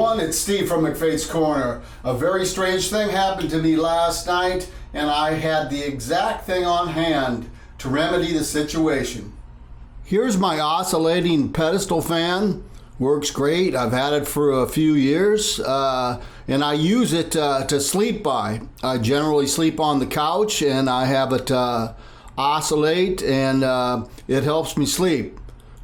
everyone, it's Steve from McFate's Corner. A very strange thing happened to me last night, and I had the exact thing on hand to remedy the situation. Here's my oscillating pedestal fan. Works great. I've had it for a few years, and I use it to sleep by. I generally sleep on the couch, and I have it oscillate, and it helps me sleep.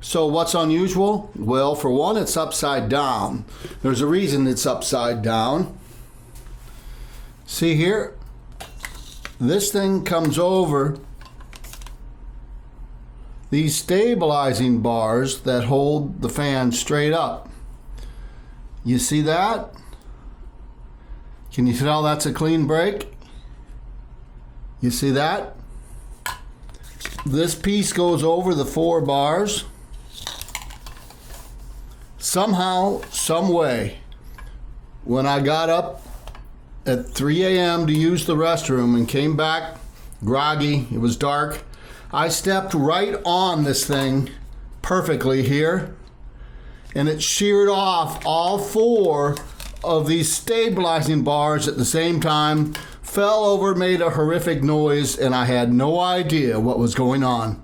So what's unusual? Well, for one, it's upside down. There's a reason it's upside down. See here? This thing comes over these stabilizing bars that hold the fan straight up. You see that? Can you tell that's a clean break? You see that? This piece goes over the 4 bars. Somehow, some way, when I got up at 3 a.m. to use the restroom and came back groggy, it was dark, I stepped right on this thing perfectly here, and it sheared off all 4 of these stabilizing bars at the same time, fell over, made a horrific noise, and I had no idea what was going on.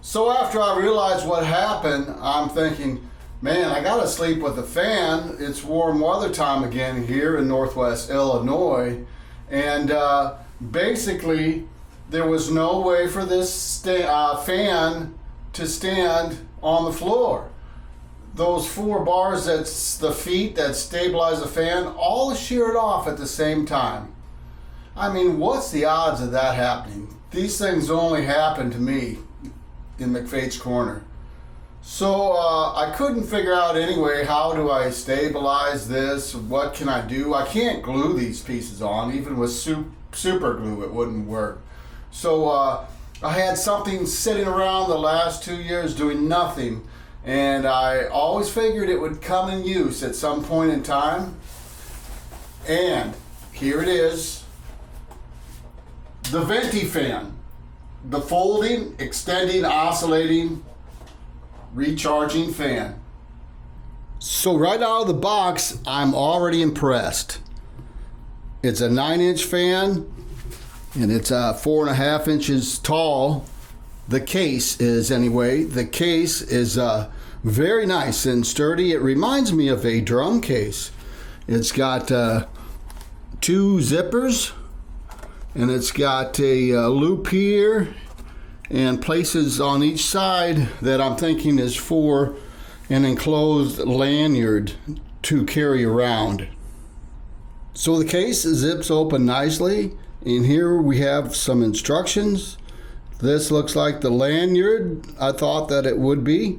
So after I realized what happened, I'm thinking, man, I gotta sleep with a fan. It's warm weather time again here in Northwest Illinois. And basically, there was no way for this fan to stand on the floor. Those 4 bars, that's the feet that stabilize the fan, all sheared off at the same time. I mean, what's the odds of that happening? These things only happen to me in McFate's Corner. So I couldn't figure out anyway, how do I stabilize this? What can I do? I can't glue these pieces on. Even with super glue, it wouldn't work. So I had something sitting around the last 2 years doing nothing. And I always figured it would come in use at some point in time. And here it is. The Venty Fan. The folding, extending, oscillating, recharging fan. So right out of the box, I'm already impressed. It's a 9-inch fan, and it's 4.5 inches tall. The case is, anyway. The case is very nice and sturdy. It reminds me of a drum case. It's got 2 zippers, and it's got a loop here and places on each side that I'm thinking is for an enclosed lanyard to carry around. So the case zips open nicely, and here we have some instructions. This looks like the lanyard I thought that it would be.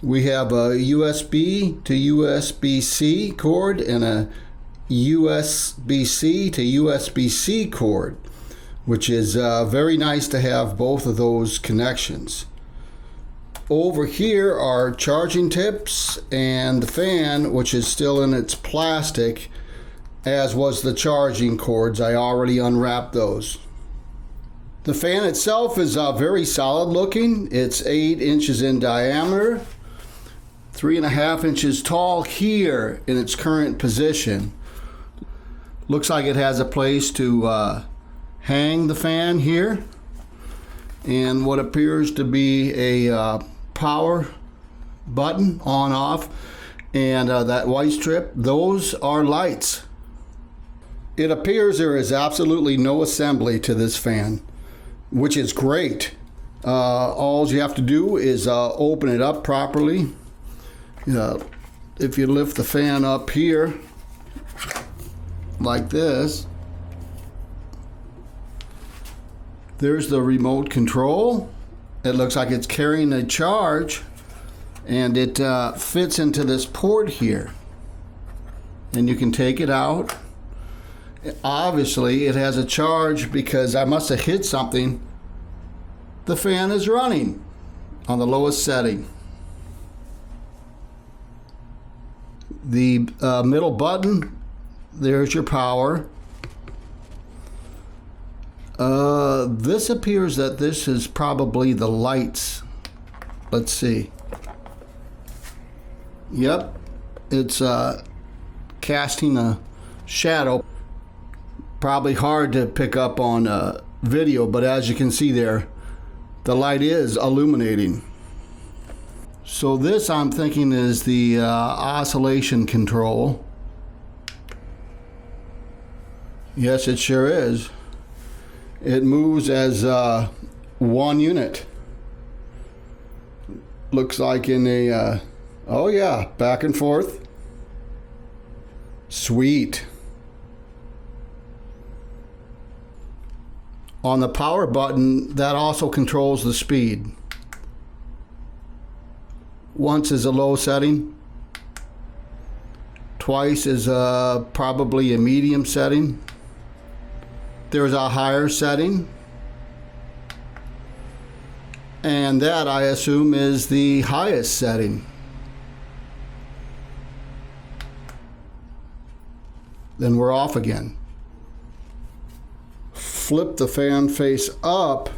We have a USB to USB-C cord and a USB-C to USB-C cord, which is very nice to have both of those connections. Over here are charging tips and the fan, which is still in its plastic, as was the charging cords. I already unwrapped those. The fan itself is very solid looking. It's 8 inches in diameter, 3.5 inches tall here in its current position. Looks like it has a place to hang the fan here, and what appears to be a power button on off, and that white strip, those are lights. It appears there is absolutely no assembly to this fan, which is great. All you have to do is open it up properly. If you lift the fan up here like this, there's the remote control. It looks like it's carrying a charge, and it fits into this port here. And you can take it out. Obviously, it has a charge because I must have hit something. The fan is running on the lowest setting. The middle button, there's your power. This appears that this is probably the lights. Let's see. Yep, it's casting a shadow. Probably hard to pick up on video, but as you can see there, the light is illuminating. So this, I'm thinking, is the oscillation control. Yes, it sure is. It moves as one unit. Looks like in a, oh yeah, back and forth. Sweet. On the power button, that also controls the speed. Once is a low setting. Twice is probably a medium setting. There's a higher setting. And that, I assume, is the highest setting. Then we're off again. Flip the fan face up,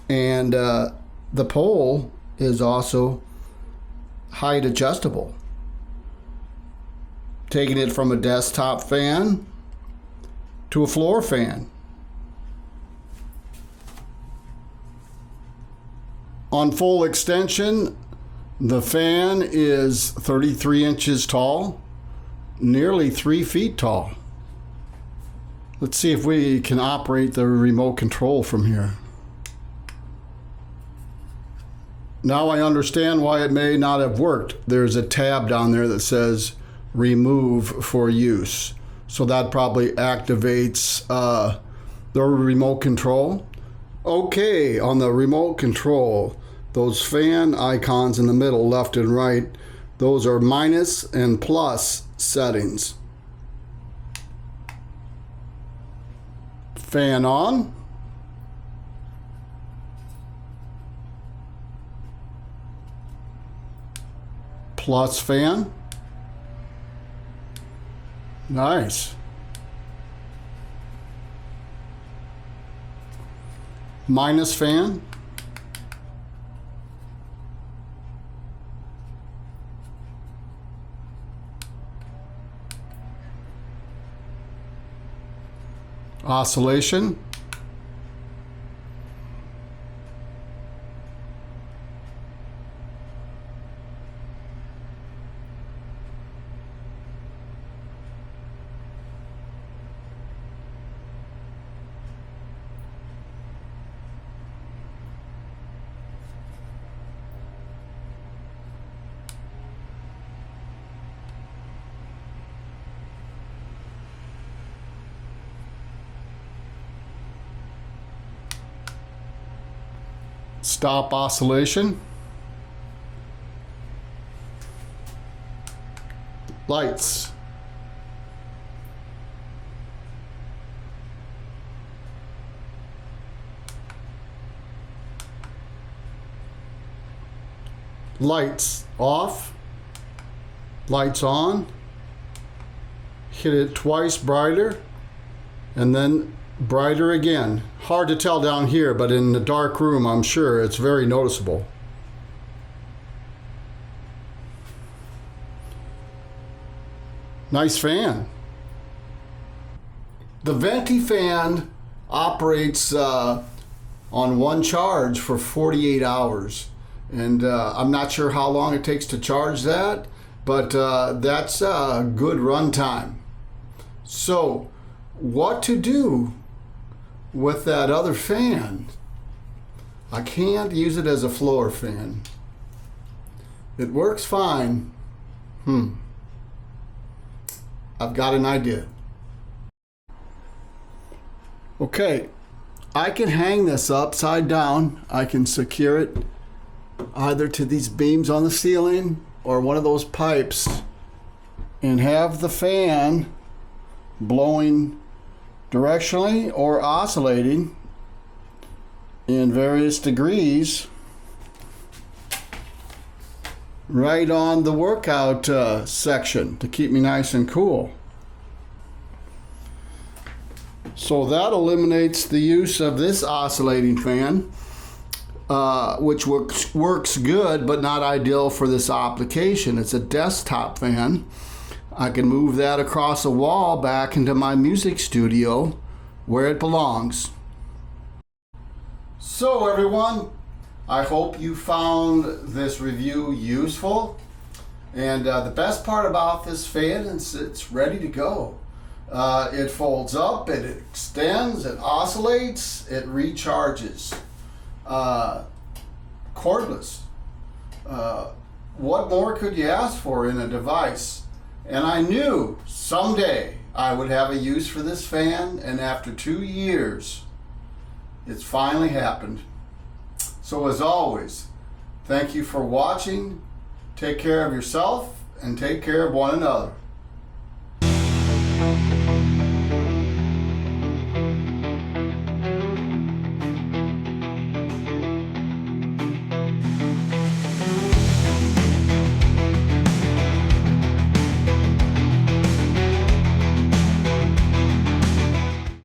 and the pole is also height adjustable. Taking it from a desktop fan to a floor fan. On full extension, the fan is 33 inches tall, nearly 3 feet tall. Let's see if we can operate the remote control from here. Now I understand why it may not have worked. There's a tab down there that says remove for use. So that probably activates the remote control. Okay, on the remote control, those fan icons in the middle, left and right, those are minus and plus settings. Fan on. Plus fan. Nice. Minus fan. Oscillation. Stop oscillation. Lights. Lights off. Lights on. Hit it twice brighter, and then brighter again. Hard to tell down here, but in the dark room, I'm sure it's very noticeable. Nice fan. The Venty fan operates on one charge for 48 hours. And I'm not sure how long it takes to charge that, but that's a good run time. So, what to do with that other fan? I can't use it as a floor fan. It works fine. I've got an idea. Okay, I can hang this upside down. I can secure it either to these beams on the ceiling or one of those pipes and have the fan blowing directionally or oscillating in various degrees right on the workout section to keep me nice and cool. So that eliminates the use of this oscillating fan, which works good but not ideal for this application. It's a desktop fan. I can move that across the wall back into my music studio where it belongs. So everyone, I hope you found this review useful. And the best part about this fan is it's ready to go. It folds up, it extends, it oscillates, it recharges. Cordless. What more could you ask for in a device? And I knew someday I would have a use for this fan, and after 2 years, it's finally happened. So as always, thank you for watching. Take care of yourself and take care of one another.